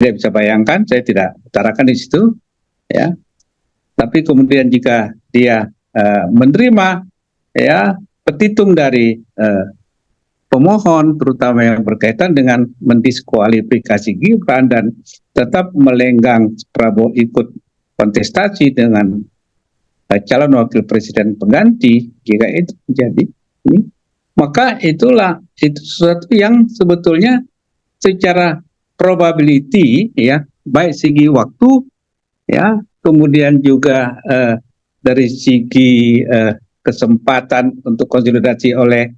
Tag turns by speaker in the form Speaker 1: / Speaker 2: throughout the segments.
Speaker 1: Tidak bisa bayangkan, saya tidak utarakan di situ, ya. Tapi kemudian jika dia menerima ya petitum dari pemohon, terutama yang berkaitan dengan mendiskualifikasi Gibran dan tetap melenggang Prabowo ikut kontestasi dengan calon wakil presiden pengganti, jika itu terjadi, maka itu sesuatu yang sebetulnya secara probability, ya, baik segi waktu, ya, kemudian juga dari segi kesempatan untuk konsolidasi oleh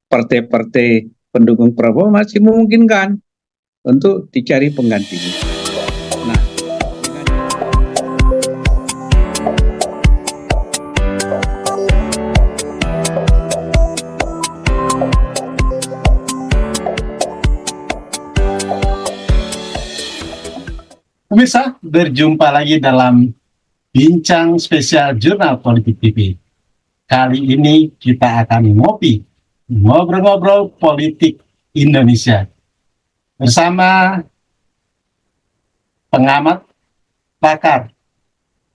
Speaker 1: partai-partai pendukung Prabowo masih memungkinkan untuk dicari penggantinya. Nah,
Speaker 2: pemirsa, berjumpa lagi dalam Bincang Spesial Jurnal Politik TV. Kali ini kita akan ngobrol-ngobrol politik Indonesia bersama pengamat, pakar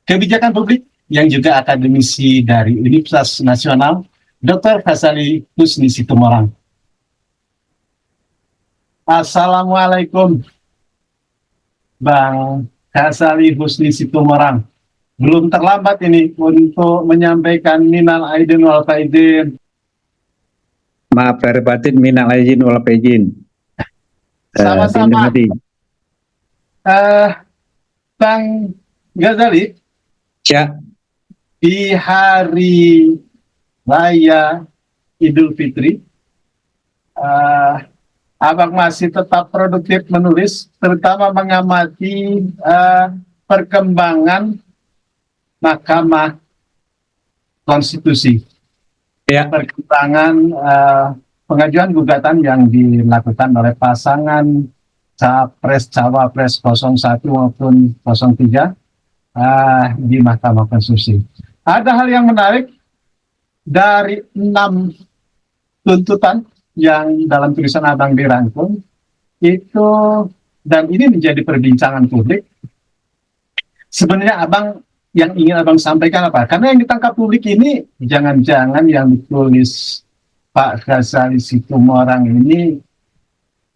Speaker 2: kebijakan publik yang juga akademisi dari Universitas Nasional, Dr. Ghazali Husni Situmorang. Assalamualaikum, Bang Ghazali Husni Situmorang. Belum terlambat ini untuk menyampaikan minal aidin wal faizin.
Speaker 1: maaf lahir batin, minal aidin wal faizin.
Speaker 2: Sama-sama. Bang Ghazali,
Speaker 1: ya,
Speaker 2: di hari raya Idul Fitri, Abang masih tetap produktif menulis, terutama mengamati perkembangan Mahkamah Konstitusi,
Speaker 1: ya,
Speaker 2: perkembangan pengajuan gugatan yang dilakukan oleh pasangan Capres-Cawapres 01 maupun 03 di Mahkamah Konstitusi. Ada hal yang menarik dari 6 tuntutan yang dalam tulisan Abang dirangkum itu, dan ini menjadi perbincangan publik. Sebenarnya Abang, yang ingin Abang sampaikan apa? Karena yang ditangkap publik ini jangan-jangan yang ditulis Pak Ghazali Situmorang ini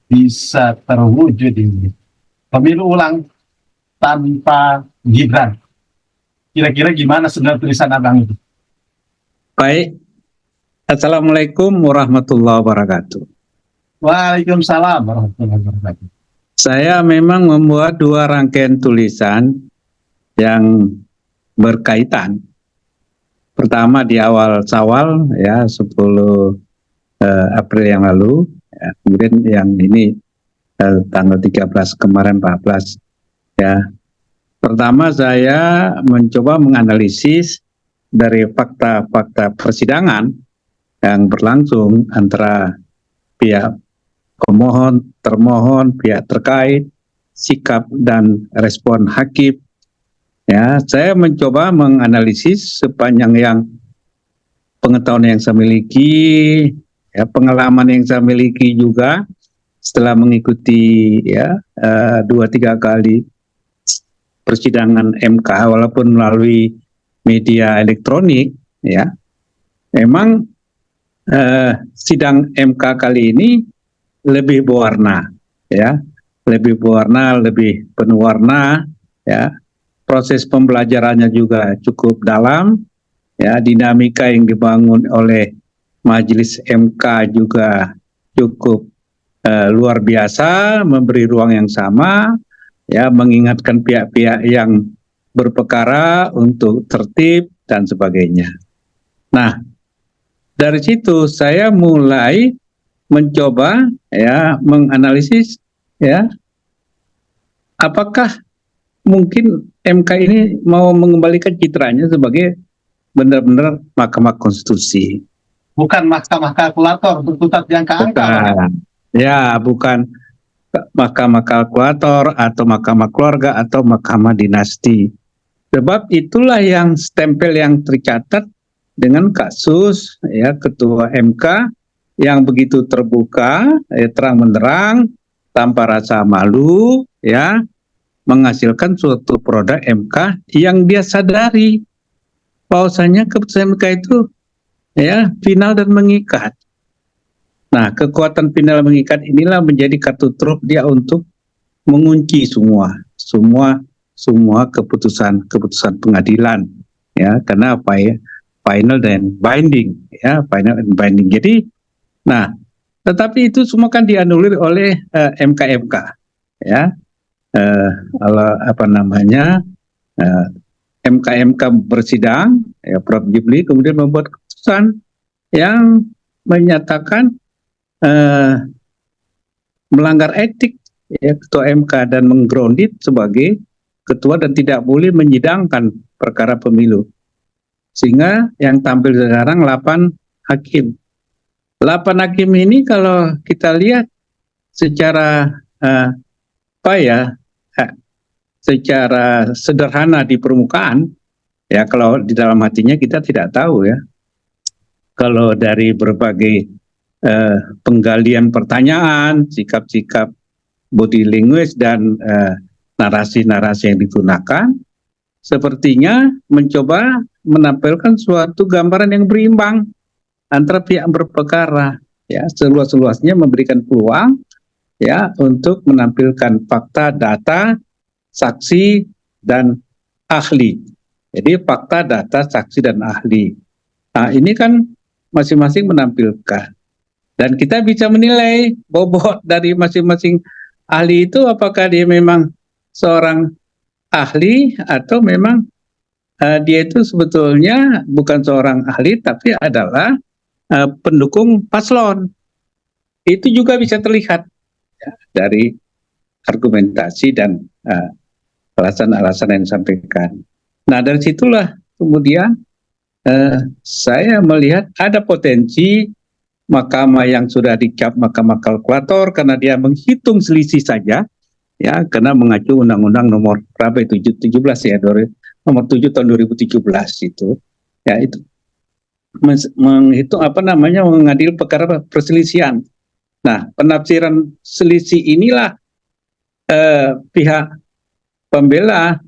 Speaker 2: bisa terwujud ini. Pemilu ulang tanpa Gibran. Kira-kira gimana sebenarnya tulisan Abang itu?
Speaker 1: Baik. Assalamualaikum warahmatullahi wabarakatuh.
Speaker 2: Waalaikumsalam warahmatullahi wabarakatuh.
Speaker 1: Saya memang membuat 2 rangkaian tulisan yang berkaitan. Pertama di awal Syawal, ya, 10 April yang lalu, ya, kemudian yang ini tanggal 13 kemarin 14, ya. Pertama saya mencoba menganalisis dari fakta-fakta persidangan yang berlangsung antara pihak pemohon, termohon, pihak terkait, sikap dan respon hakim. Ya, saya mencoba menganalisis sepanjang yang pengetahuan yang saya miliki, ya, pengalaman yang saya miliki juga setelah mengikuti, ya, 2-3 kali persidangan MK walaupun melalui media elektronik, ya. Memang sidang MK kali ini lebih berwarna, ya, lebih berwarna, lebih penuh warna, ya. Proses pembelajarannya juga cukup dalam, ya. Dinamika yang dibangun oleh Majelis MK juga cukup luar biasa, memberi ruang yang sama, ya, mengingatkan pihak-pihak yang berperkara untuk tertib dan sebagainya. Nah, dari situ saya mulai mencoba, ya, menganalisis, ya, apakah mungkin MK ini mau mengembalikan citranya sebagai benar-benar Mahkamah Konstitusi.
Speaker 2: Bukan mahkamah kalkulator berkutat yang angka.
Speaker 1: Ya, bukan mahkamah kalkulator atau mahkamah keluarga atau mahkamah dinasti. Sebab itulah yang stempel yang tercatat dengan kasus, ya, Ketua MK yang begitu terbuka, terang benderang, tanpa rasa malu, ya, menghasilkan suatu produk MK yang dia sadari bahwasanya keputusan MK itu ya final dan mengikat. Nah, kekuatan final mengikat inilah menjadi kartu truf dia untuk mengunci semua keputusan pengadilan, ya, karena apa ya, final dan binding, ya, final and binding. Jadi, nah, tetapi itu semua kan dianulir oleh MK, ya, apa namanya, MK bersidang, ya, Prof. Jibli kemudian membuat keputusan yang menyatakan melanggar etik, ya, ketua MK dan menggrounded sebagai ketua dan tidak boleh menyidangkan perkara pemilu. Sehingga yang tampil sekarang 8 hakim. 8 hakim ini kalau kita lihat secara secara sederhana di permukaan, ya, kalau di dalam hatinya kita tidak tahu, ya. Kalau dari berbagai penggalian pertanyaan, sikap-sikap body language dan narasi-narasi yang digunakan, sepertinya mencoba menampilkan suatu gambaran yang berimbang antara pihak berperkara, ya, seluas-luasnya memberikan peluang, ya, untuk menampilkan fakta, data, saksi dan ahli. Jadi fakta, data, saksi dan ahli. Nah, ini kan masing-masing menampilkan. Dan kita bisa menilai bobot dari masing-masing ahli itu apakah dia memang seorang ahli atau memang dia itu sebetulnya bukan seorang ahli tapi adalah pendukung paslon. Itu juga bisa terlihat, ya, dari argumentasi dan alasan-alasan yang disampaikan. Nah, dari situlah kemudian saya melihat ada potensi mahkamah yang sudah dicap mahkamah kalkulator karena dia menghitung selisih saja, ya, karena mengacu undang-undang nomor berapa itu 17 ya, nomor 7 tahun 2017 itu, ya, itu menghitung apa namanya, mengadil perkara perselisihan. Nah, penafsiran selisih inilah pihak pembela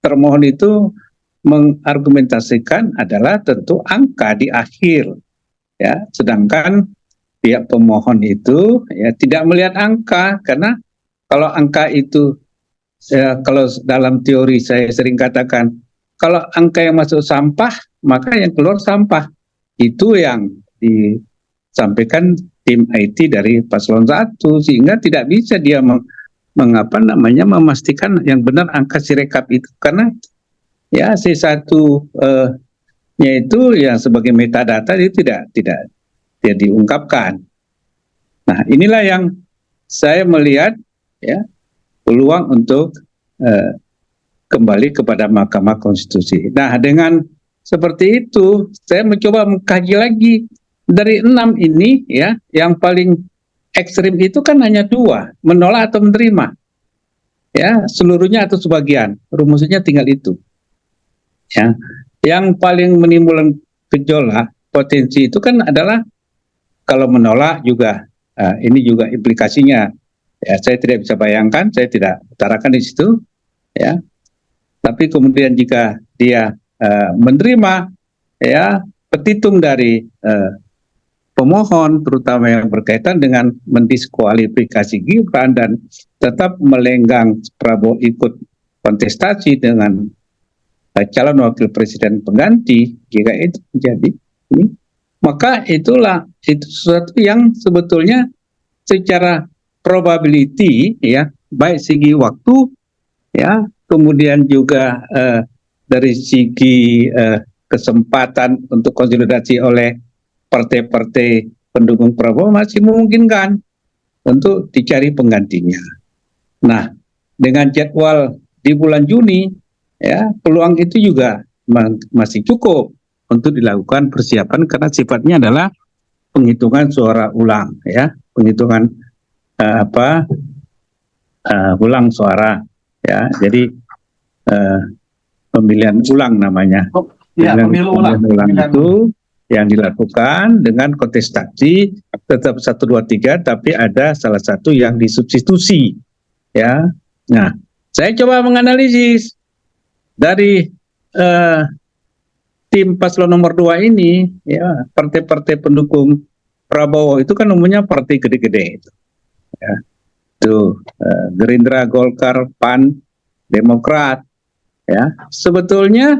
Speaker 1: termohon itu mengargumentasikan adalah tentu angka di akhir, ya, sedangkan pihak pemohon itu, ya, tidak melihat angka karena kalau angka itu, ya, kalau dalam teori saya sering katakan kalau angka yang masuk sampah maka yang keluar sampah, itu yang disampaikan tim IT dari paslon 1 sehingga tidak bisa dia memastikan yang benar angka sirekap itu karena ya C1 nya itu ya sebagai metadata itu tidak diungkapkan. Nah, inilah yang saya melihat, ya, peluang untuk kembali kepada Mahkamah Konstitusi. Nah, dengan seperti itu saya mencoba mengkaji lagi dari 6 ini, ya, yang paling ekstrim itu kan hanya 2, menolak atau menerima, ya, seluruhnya atau sebagian, rumusnya tinggal itu, ya. Yang paling menimbulkan gejolak potensi itu kan adalah kalau menolak juga, ini juga implikasinya, ya, saya tidak bisa bayangkan, saya tidak utarakan di situ, ya. Tapi kemudian jika dia menerima, ya, petitum dari pemohon, terutama yang berkaitan dengan mendiskualifikasi Gibran dan tetap melenggang Prabowo ikut kontestasi dengan calon wakil presiden pengganti, jika itu terjadi, maka itu sesuatu yang sebetulnya secara probability, ya, baik segi waktu, ya, kemudian juga dari segi kesempatan untuk konsolidasi oleh partai-partai pendukung Prabowo masih memungkinkan untuk dicari penggantinya. Nah, dengan jadwal di bulan Juni, ya, peluang itu juga masih cukup untuk dilakukan persiapan karena sifatnya adalah penghitungan suara ulang, ya, penghitungan ulang suara, ya, jadi pemilihan ulang namanya.
Speaker 2: Ya, pemilu ulang
Speaker 1: itu yang dilakukan dengan kontestasi tetap 1, 2, 3 tapi ada salah satu yang disubstitusi, ya. Nah, Saya coba menganalisis dari tim paslon nomor 2 ini, ya, partai-partai pendukung Prabowo itu kan umumnya partai gede-gede itu, ya. Tuh, Gerindra, Golkar, PAN, Demokrat, ya. Sebetulnya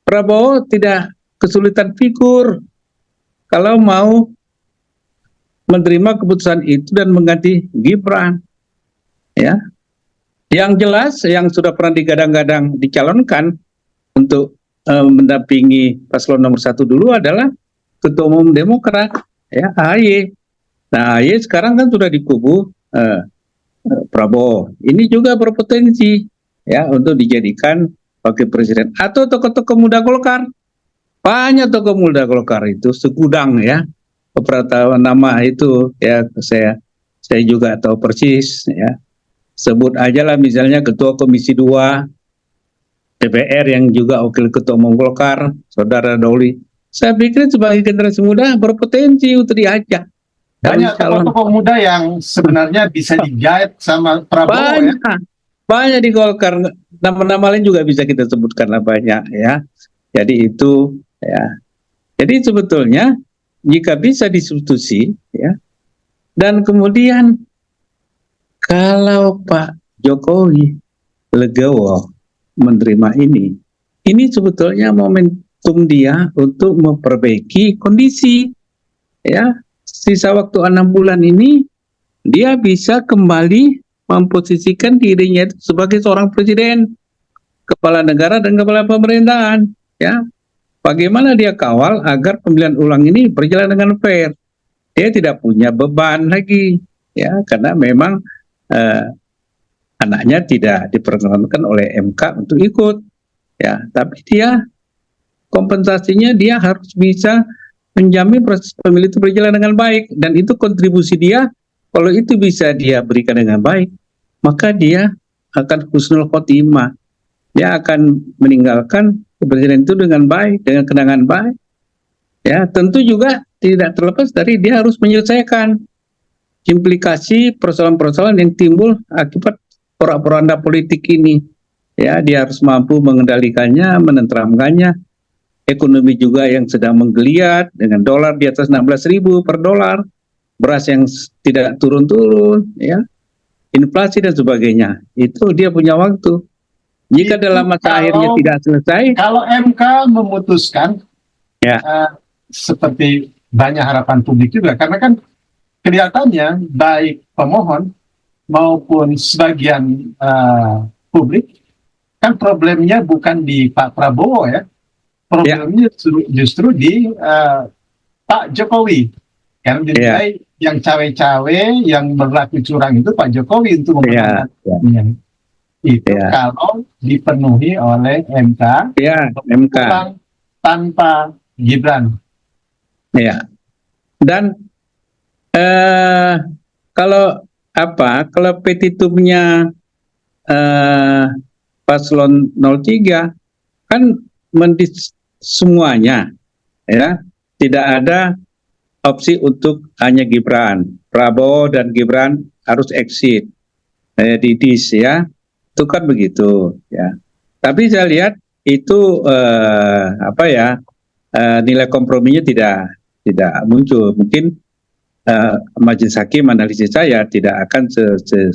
Speaker 1: Prabowo tidak kesulitan figur kalau mau menerima keputusan itu dan mengganti Gibran, ya. Yang jelas yang sudah pernah digadang-gadang dicalonkan untuk mendampingi paslon nomor 1 dulu adalah Ketua Umum Demokrat, ya, AHY. Nah, AHY sekarang kan sudah di kubu Prabowo. Ini juga berpotensi, ya, untuk dijadikan wakil presiden atau tokoh-tokoh muda Golkar. Banyak tokoh muda Golkar itu segudang, ya. Beberapa nama itu, ya, saya juga tahu persis, ya. Sebut aja lah misalnya Ketua Komisi 2 DPR yang juga wakil ketua umum Golkar, Saudara Doli. Saya pikir sebagai generasi muda berpotensi untuk diajak.
Speaker 2: Banyak tokoh-tokoh muda yang sebenarnya bisa digait sama Prabowo,
Speaker 1: banyak,
Speaker 2: ya.
Speaker 1: Banyak di Golkar. Nama-nama lain juga bisa kita sebutkan lah banyak, ya. Jadi itu, ya. Jadi sebetulnya jika bisa disubstitusi, ya. Dan kemudian kalau Pak Jokowi legowo menerima ini sebetulnya momentum dia untuk memperbaiki kondisi, ya. Sisa waktu 6 bulan ini dia bisa kembali memposisikan dirinya itu sebagai seorang presiden, kepala negara dan kepala pemerintahan, ya. Bagaimana dia kawal agar pemilihan ulang ini berjalan dengan fair. Dia tidak punya beban lagi, ya, karena memang anaknya tidak diperkenankan oleh MK untuk ikut, ya. Tapi dia kompensasinya dia harus bisa menjamin proses pemilu itu berjalan dengan baik, dan itu kontribusi dia. Kalau itu bisa dia berikan dengan baik, maka dia akan husnul khotimah. Dia akan meninggalkan presiden itu dengan baik, dengan kenangan baik. Ya, tentu juga tidak terlepas dari dia harus menyelesaikan implikasi persoalan-persoalan yang timbul akibat porak-poranda politik ini. Ya, dia harus mampu mengendalikannya, menenteramkannya. Ekonomi juga yang sedang menggeliat dengan dolar di atas 16.000 per dolar, beras yang tidak turun-turun, ya, inflasi dan sebagainya. Itu dia punya waktu. Jika
Speaker 2: Itu
Speaker 1: dalam masa akhirnya tidak selesai,
Speaker 2: kalau MK memutuskan,
Speaker 1: ya,
Speaker 2: seperti banyak harapan publik juga, karena kan kelihatannya baik pemohon maupun sebagian publik kan problemnya bukan di Pak Prabowo, ya, problemnya justru di Pak Jokowi, karena dinilai yang cawe-cawe, yang berlaku curang itu Pak Jokowi untuk memenangkan itu kalau dipenuhi oleh MK,
Speaker 1: MK
Speaker 2: tanpa Gibran.
Speaker 1: Ya, dan kalau petitumnya paslon 03 kan semuanya, ya, tidak ada opsi untuk hanya Gibran. Prabowo dan Gibran harus exit, didis, ya, itu kan begitu, ya. Tapi saya lihat itu nilai komprominya tidak muncul. Mungkin majelis hakim analisis saya tidak akan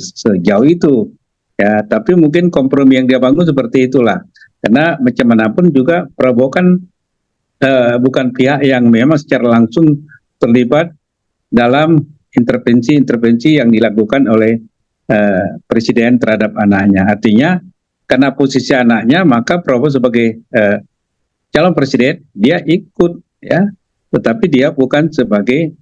Speaker 1: sejauh itu, ya. Tapi mungkin kompromi yang dia bangun seperti itulah. Karena macam manapun juga Prabowo kan bukan pihak yang memang secara langsung terlibat dalam intervensi yang dilakukan oleh presiden terhadap anaknya. Artinya karena posisi anaknya, maka Prabowo sebagai calon presiden dia ikut, ya, tetapi dia bukan sebagai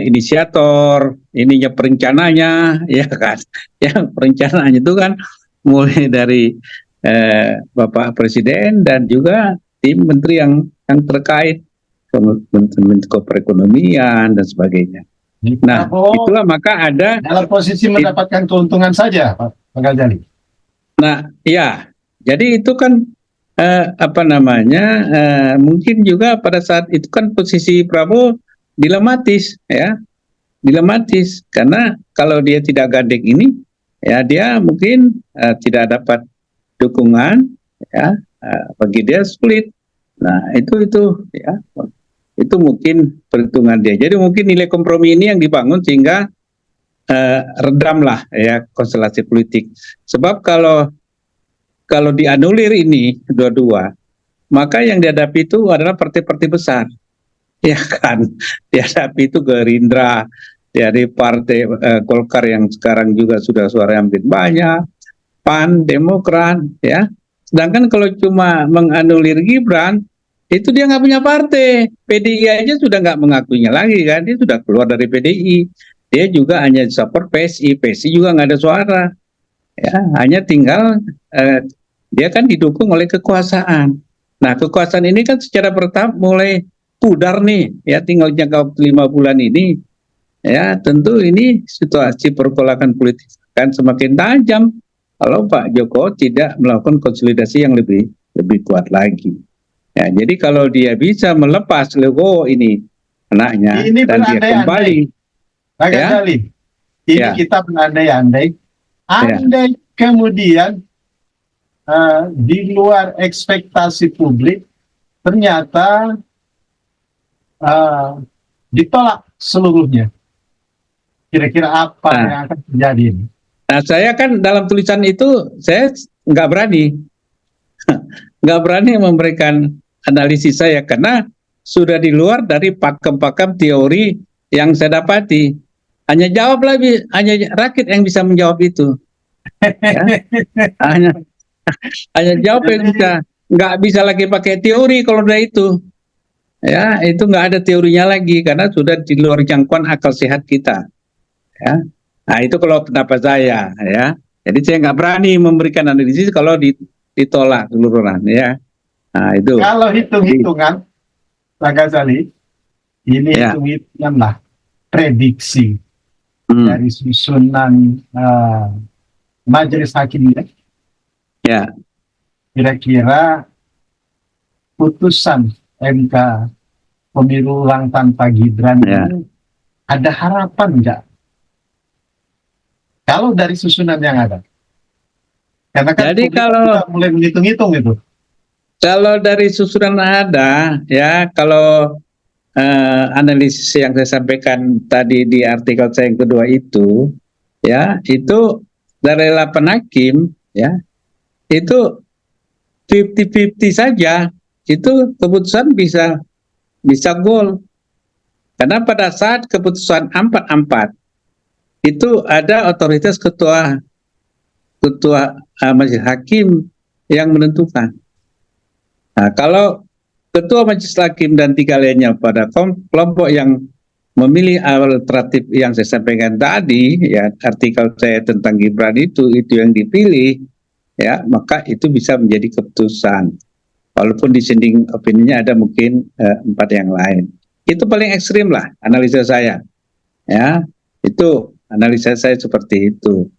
Speaker 1: inisiator, ininya perencananya, ya kan. Yang perencananya itu kan mulai dari Bapak Presiden dan juga tim menteri yang terkait, Menko Perekonomian dan sebagainya. Nah, itulah maka ada
Speaker 2: dalam posisi mendapatkan keuntungan saja, Pak Ghazali.
Speaker 1: Nah, ya, jadi itu kan mungkin juga pada saat itu kan posisi Prabowo dilematis, ya, dilematis, karena kalau dia tidak gandeng ini, ya dia mungkin tidak dapat dukungan, ya bagi dia sulit. Nah itu ya itu mungkin perhitungan dia. Jadi mungkin nilai kompromi ini yang dibangun sehingga redamlah ya konstelasi politik. Sebab kalau dianulir ini dua-dua, maka yang dihadapi itu adalah partai-partai besar, ya kan? Dihadapi itu Gerindra, dari partai Golkar yang sekarang juga sudah suara yang makin banyak, PAN, Demokrat, ya. Sedangkan kalau cuma menganulir Gibran, itu dia nggak punya partai. PDI aja sudah nggak mengakuinya lagi kan, dia sudah keluar dari PDI. Dia juga hanya support PSI, PSI juga nggak ada suara. Ya, hanya tinggal dia kan didukung oleh kekuasaan. Nah, kekuasaan ini kan secara bertahap mulai pudar nih, ya tinggal jangka waktu 5 bulan ini, ya tentu ini situasi pergolakan politik kan semakin tajam kalau Pak Jokowi tidak melakukan konsolidasi yang lebih kuat lagi. Ya, jadi kalau dia bisa melepas logo ini anaknya
Speaker 2: Ini
Speaker 1: dan dia
Speaker 2: berandai-andai.
Speaker 1: kembali,
Speaker 2: Pak
Speaker 1: ya.
Speaker 2: Ghazali, ini
Speaker 1: Ya.
Speaker 2: kita berandai-andai. Andai kemudian di luar ekspektasi publik ternyata ditolak seluruhnya. Kira-kira apa
Speaker 1: Nah.
Speaker 2: yang akan terjadi?
Speaker 1: Nah, saya kan dalam tulisan itu saya nggak berani memberikan analisis saya karena sudah di luar dari pakem-pakem teori yang saya dapati. Hanya rakyat yang bisa menjawab itu. Ya. hanya jawab yang bisa, nggak bisa lagi pakai teori kalau udah itu. Ya, itu nggak ada teorinya lagi karena sudah di luar jangkauan akal sehat kita. Ya. Nah itu kalau pendapat saya, ya. Jadi saya nggak berani memberikan analisis kalau ditolak keseluruhan, ya. Nah itu.
Speaker 2: Kalau hitung-hitungan, Pak Ghazali, ini
Speaker 1: Ya.
Speaker 2: hitung-hitungan lah prediksi
Speaker 1: Hmm.
Speaker 2: dari susunan majelis hakimnya.
Speaker 1: Ya.
Speaker 2: Kira-kira putusan MK pemilu ulang tanpa Gibran
Speaker 1: Ya.
Speaker 2: ini ada harapan nggak? Kalau dari susunan yang ada, karena kan
Speaker 1: Jadi
Speaker 2: publik
Speaker 1: kalau
Speaker 2: sudah mulai menghitung-hitung itu.
Speaker 1: dari susunan ada, ya kalau analisis yang saya sampaikan tadi di artikel saya yang kedua itu, ya itu dari 8 hakim, ya itu 50-50 saja, itu keputusan bisa gol. Karena pada saat keputusan 4-4 itu ada otoritas ketua majelis hakim yang menentukan. Nah, kalau ketua majelis hakim dan 3 lainnya pada kelompok yang memilih alternatif yang saya sampaikan tadi, ya artikel saya tentang Gibran itu yang dipilih, ya maka itu bisa menjadi keputusan. Walaupun dissenting opininya ada mungkin 4 yang lain. Itu paling ekstrim lah analisa saya. Ya, itu analisa saya seperti itu.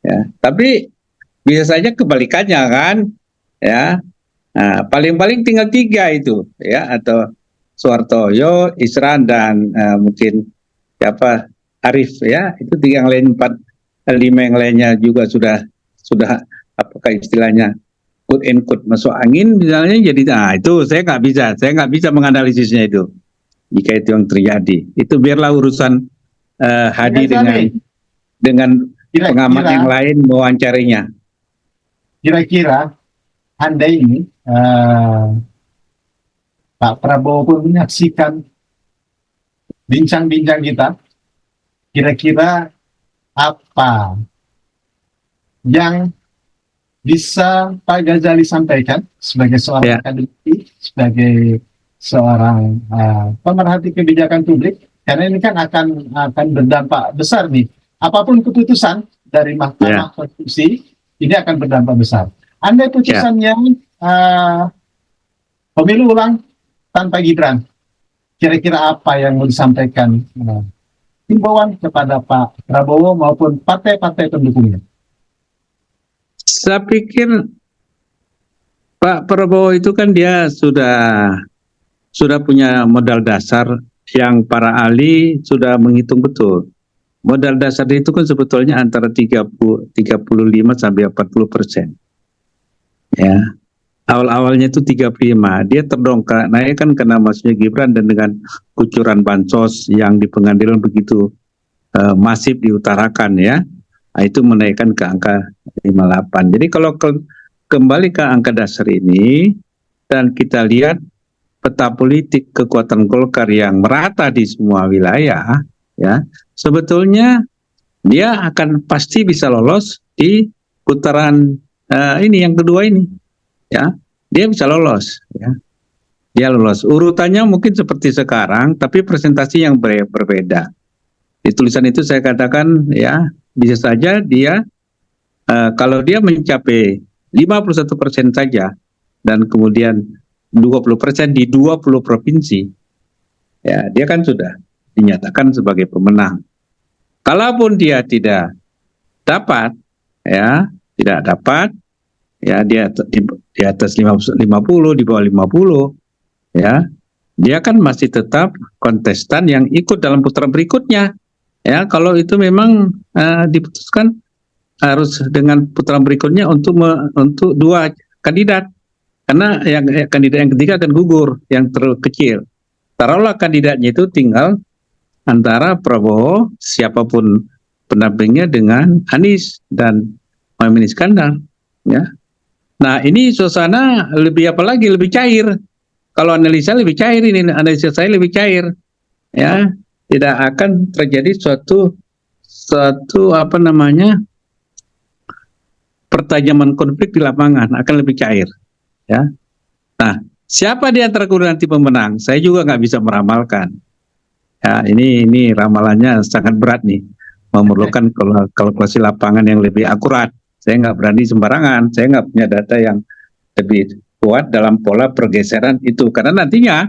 Speaker 1: Ya, tapi biasanya kebalikannya kan, ya. Nah, paling-paling tinggal 3 itu, ya, atau Soehartoyo, Isran dan mungkin siapa Arif, ya, itu 3 yang lain 5 yang lainnya juga sudah apakah istilahnya quote and quote masuk angin misalnya, jadi itu saya nggak bisa menganalisisnya itu jika itu yang terjadi. Itu biarlah urusan Hadi dengan pengamat yang lain mewawancarinya.
Speaker 2: Kira-kira andai ini Pak Prabowo pun menyaksikan bincang-bincang kita, kira-kira apa yang bisa Pak Ghazali sampaikan sebagai seorang akademisi, sebagai seorang pemerhati kebijakan publik, karena ini kan akan berdampak besar nih. Apapun keputusan dari Mahkamah Konstitusi, ini akan berdampak besar. Andai putusannya pemilu ulang tanpa Gibran, kira-kira apa yang mau disampaikan himbauan kepada Pak Prabowo maupun partai-partai pendukungnya?
Speaker 1: Saya pikir Pak Prabowo itu kan dia sudah punya modal dasar yang para ahli sudah menghitung betul. modal dasar itu kan sebetulnya antara 35 sampai 40%. Ya, awal-awalnya itu 35, dia terdongkrak naik kan karena masuknya Gibran dan dengan kucuran bansos yang di pengadilan begitu masif diutarakan ya. Nah, itu menaikkan ke angka 58. Jadi kalau kembali ke angka dasar ini dan kita lihat peta politik kekuatan Golkar yang merata di semua wilayah, ya sebetulnya dia akan pasti bisa lolos di putaran ini yang kedua ini, ya dia bisa lolos, ya dia lolos. Urutannya mungkin seperti sekarang, tapi presentasi yang berbeda. Di tulisan itu saya katakan ya bisa saja dia kalau dia mencapai 51% saja dan kemudian 20% di 20 provinsi, ya dia kan sudah dinyatakan sebagai pemenang. Kalaupun dia tidak dapat, ya tidak dapat, ya dia di atas 50, di bawah 50, ya dia kan masih tetap kontestan yang ikut dalam putaran berikutnya. Ya, kalau itu memang diputuskan harus dengan putaran berikutnya untuk dua kandidat, karena yang kandidat yang ketiga akan gugur, yang terkecil. Taruhlah kandidatnya itu tinggal antara Prabowo, siapapun pendampingnya, dengan Anies dan Muhaimin Iskandar. Ya, nah ini suasana lebih apa lagi, lebih cair. Kalau analisa lebih cair ini, analisa saya lebih cair. Ya, tidak akan terjadi suatu apa namanya pertajaman konflik di lapangan, akan lebih cair, ya. Nah, siapa di antara kedua nanti pemenang? Saya juga nggak bisa meramalkan. Ya, ini ramalannya sangat berat nih, memerlukan kalkulasi lapangan yang lebih akurat. Saya nggak berani sembarangan, saya nggak punya data yang lebih kuat dalam pola pergeseran itu, karena nantinya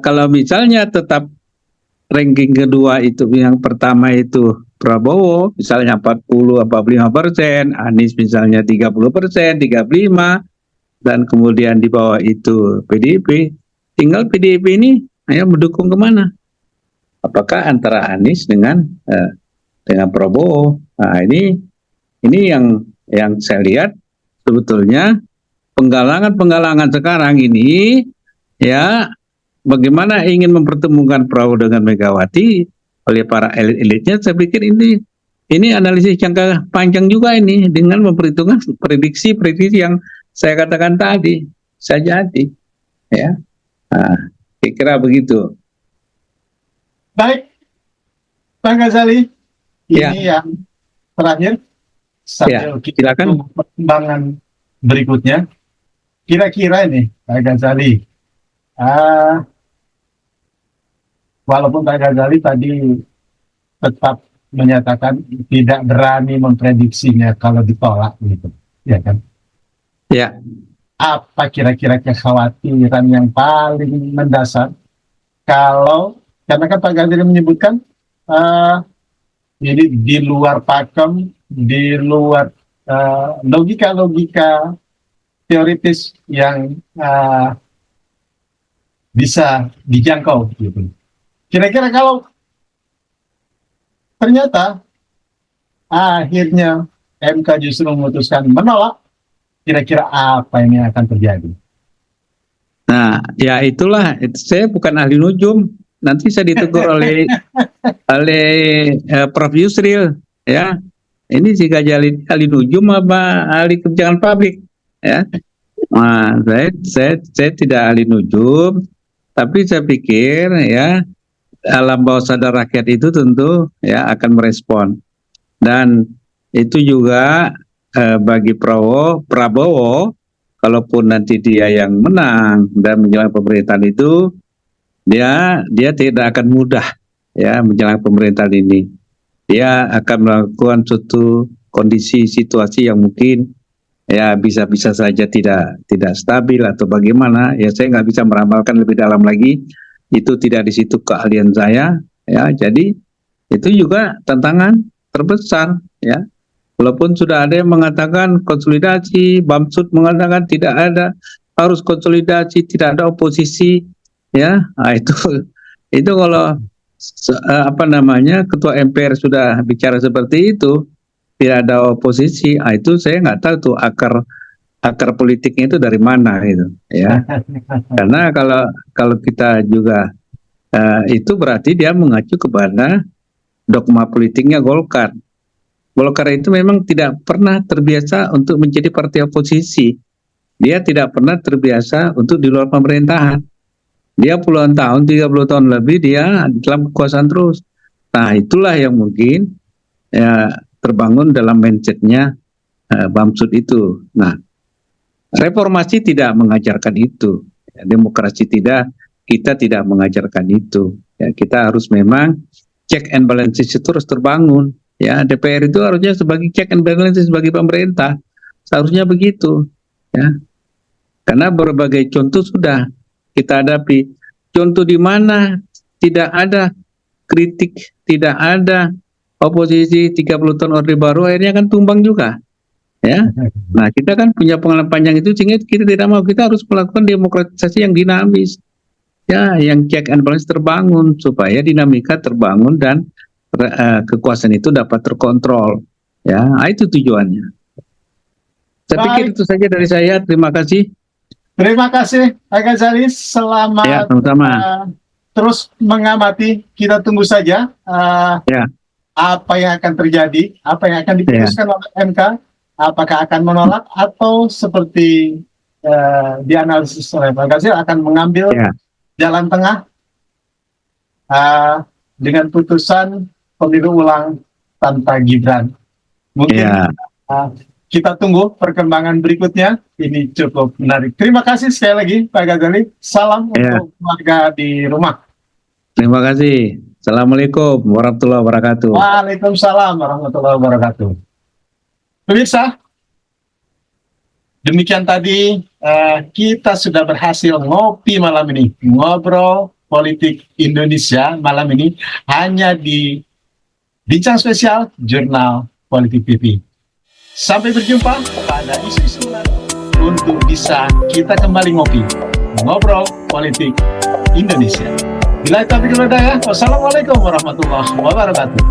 Speaker 1: kalau misalnya tetap ranking kedua itu yang pertama itu Prabowo misalnya 40-45%, Anies misalnya 30%, 35%, dan kemudian di bawah itu PDIP, tinggal PDIP ini mendukung kemana? Apakah antara Anies dengan Prabowo? Nah, ini yang saya lihat sebetulnya penggalangan sekarang ini ya, bagaimana ingin mempertemukan Prabowo dengan Megawati oleh para elit-elitnya. Saya pikir ini analisis jangka panjang juga ini, dengan memperhitungkan prediksi yang saya katakan tadi. Bisa jadi, ya. Nah, kira-kira begitu.
Speaker 2: Baik, Bang Ghazali,
Speaker 1: Ya.
Speaker 2: ini yang terakhir sambil kita
Speaker 1: silakan.
Speaker 2: tunggu perkembangan berikutnya. Kira-kira ini, Pak Ghazali, walaupun Pak Ghazali tadi tetap menyatakan tidak berani memprediksinya kalau ditolak, gitu, ya kan?
Speaker 1: Ya.
Speaker 2: Apa kira-kira kekhawatiran yang paling mendasar karena kan Pak Ghazali menyebutkan ini di luar pakem, di luar logika-logika teoritis yang bisa dijangkau, gitu. Kira-kira kalau ternyata akhirnya MK justru memutuskan menolak, kira-kira apa yang akan terjadi?
Speaker 1: Nah, ya itulah. Saya bukan ahli nujum. Nanti saya ditegur oleh Prof. Yusril, ya. Ini jika ahli nujum apa ahli kebijakan publik, ya. Nah, saya tidak ahli nujum, tapi saya pikir ya alam bawah sadar rakyat itu tentu ya akan merespon, dan itu juga bagi Prabowo, kalaupun nanti dia yang menang dan menjalankan pemerintahan itu, dia tidak akan mudah ya menjalankan pemerintahan ini. Dia akan melakukan suatu kondisi situasi yang mungkin ya bisa saja tidak stabil atau bagaimana. Ya saya nggak bisa meramalkan lebih dalam lagi. Itu tidak di situ keahlian saya. Ya, jadi itu juga tantangan terbesar. Ya, walaupun sudah ada yang mengatakan konsolidasi, Bamsud mengatakan tidak ada, harus konsolidasi, tidak ada oposisi. Ya, nah itu kalau Ketua MPR sudah bicara seperti itu, tidak ada oposisi, itu saya nggak tahu tuh akar politiknya itu dari mana itu, ya. Karena kalau kita juga itu berarti dia mengacu kepada dogma politiknya Golkar. Golkar itu memang tidak pernah terbiasa untuk menjadi partai oposisi. Dia tidak pernah terbiasa untuk di luar pemerintahan. Dia puluhan tahun, 30 tahun lebih dia dalam kekuasaan terus. Nah, itulah yang mungkin ya, terbangun dalam mindsetnya Bamsud itu. Nah, reformasi tidak mengajarkan itu. Ya, demokrasi tidak, kita tidak mengajarkan itu. Ya, kita harus memang check and balances itu harus terbangun. Ya, DPR itu harusnya sebagai check and balances bagi pemerintah. Seharusnya begitu. Ya. Karena berbagai contoh sudah kita hadapi. Contoh di mana tidak ada kritik, tidak ada oposisi 30 tahun Orde Baru, akhirnya kan tumbang juga. Ya. Nah, kita kan punya pengalaman panjang itu, sehingga kita tidak mau, kita harus melakukan demokratisasi yang dinamis. Ya, yang check and balance terbangun supaya dinamika terbangun dan kekuasaan itu dapat terkontrol. Ya, itu tujuannya. Saya pikir itu saja dari saya. Terima kasih.
Speaker 2: Terima kasih, Pak Ghazali. Selamat
Speaker 1: ya, sama-sama.
Speaker 2: Terus mengamati. Kita tunggu saja apa yang akan terjadi, apa yang akan diputuskan oleh MK. Apakah akan menolak atau seperti dianalisis oleh Pak Ghazali akan mengambil jalan tengah dengan putusan pemilu ulang tanpa Gibran. Mungkin kita tunggu perkembangan berikutnya. Ini cukup menarik. Terima kasih sekali lagi Pak Ghazali. Salam untuk keluarga di rumah.
Speaker 1: Terima kasih. Assalamualaikum warahmatullahi wabarakatuh.
Speaker 2: Waalaikumsalam warahmatullahi wabarakatuh. Pemirsa, demikian tadi kita sudah berhasil ngopi malam ini, ngobrol politik Indonesia malam ini hanya di Bincang Spesial Jurnal Politik TV. Sampai berjumpa pada isu-isu lain untuk bisa kita kembali ngopi, ngobrol politik Indonesia. Bila taufiq wal hidayah, wassalamualaikum warahmatullahi wabarakatuh.